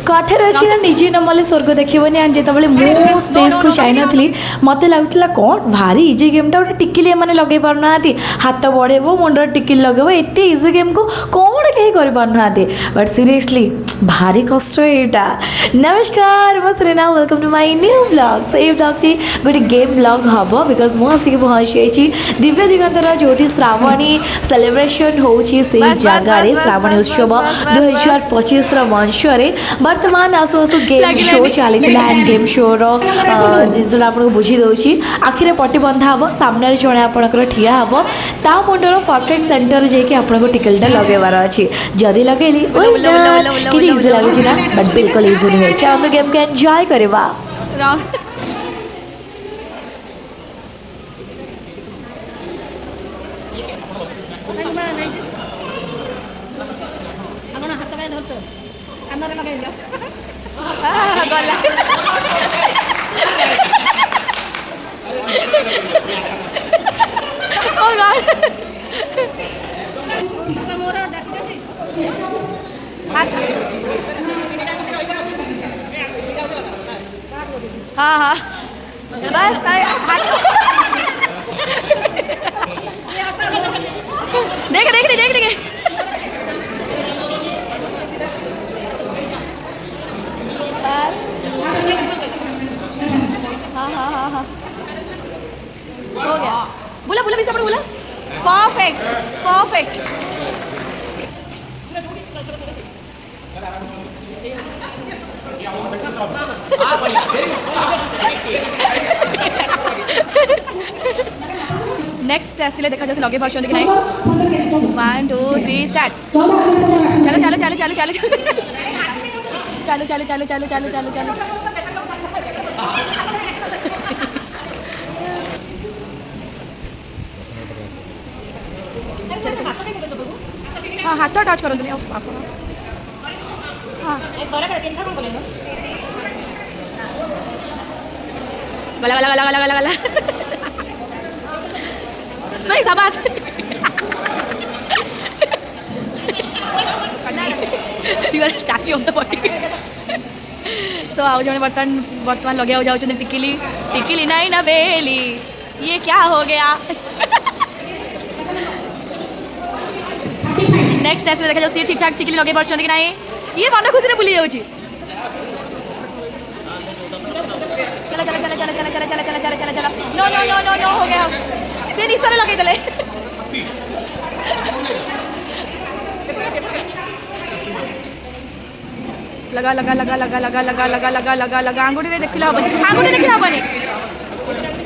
कथार अच्छी ना निजे न मले स्वर्ग देखनी एंड जिते मु स्टेज को जाई नी मत लगुला कौन भारी इजी गेमटा गोटे टिकिली मैंने लगे पारना हाथ बढ़ेब मुंड टिकिल लगेब एत इजी गेम को कौन कहीं करना बट सीरियसली भारी कष्ट यहाँ। नमस्कार मो श्रीना welcome to my new blog. So ये ब्लॉग जी गोटे गेम ब्लॉग हम बिकज मुझे पहुँची जाइए दिव्य दिगंतर जो श्रावणी सेलिब्रेशन होची से जगार श्रावणी उत्सव 2025 मंच बर्तमान आसु आसु गेम शो चली एंड गेम शो जिनसा आपको बुझी दूसरी आखिरे पट्टी बंधा हम सामने जड़े आपंकर ठिया हम ता मुंडर परफेक्ट सेंटर जाकि आपको टिकलटा लगेबार अच्छी जदि लगेली कि इजी लगुच ना बट बिल्कुल इजी नहीं चलो गेम को एंजॉय करवा। हाँ हाँ बस देख देख देख देख हाँ हाँ हाँ हाँ हो गया बोला बोला बीस बोला परफेक्ट परफेक्ट। नेक्स्ट आसिले देखा जैसे लगे पार्छ कि नहीं 1 2 3 स्टार्ट चलो चलो चलो चलो चलो चलो चलो चलो चलो चलो चलो चलो हाँ हाथ टच करूँ हाँ गला गला गला गला गला गला भाई शाबाश you are statue of the body. सो आउ जने बर्तमान लगे जाऊँ टिकिली टिकिली नहीं ना बेली ये क्या हो गया। नेक्स्ट ऐसे देखा जाओ सी ठीक ठाक टिकिली लगे पार्छ कि नहीं ये मन खुशी बुली जाऊँ चला चला चला चला चला चला चला चला चला चला चला no no no no no हो गया से निशाने लगे दले लगा लगा लगा लगा लगा लगा लगा लगा लगा लगा आंगुठी रे देखिला हबनी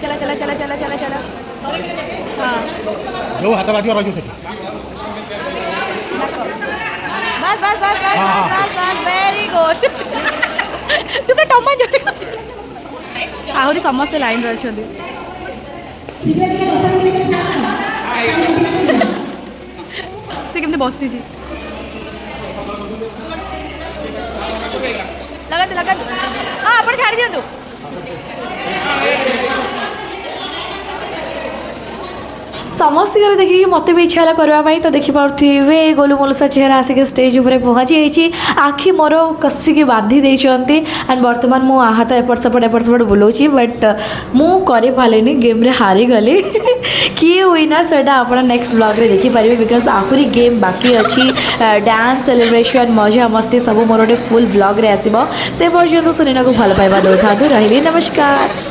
चला चला चला चला चला चला हाँ जो हाथ बाजी रही से बस बस बस बस बस बस वेरी गुड तू पे टम्मा जो आहरी समस्त लाइन रही से केमती बसती लगाते लगाते हाँ आप छाड़ी दिंतु समस्त देखिए मत भी इच्छा है करने तो देखिपे गोलू मोलसा चेहरा आसिक स्टेज उपर पहुँची जाइए आखि मोर कसिकी बांधी देते एंड बर्तमान मु हाथ एपट सेपट बुलाऊँ बट मु पारे गेम रे हारी गली किए विनर से आप नेक्स्ट ब्लॉग रे देखिपारे बिकज आहरी गेम बाकी अच्छी डांस सेलिब्रेशन मजा मस्ती सब मोर गोटे फुल ब्लॉग रे आसो से पर्यटन सुनीना को भल पाइबा दौथा रही नमस्कार।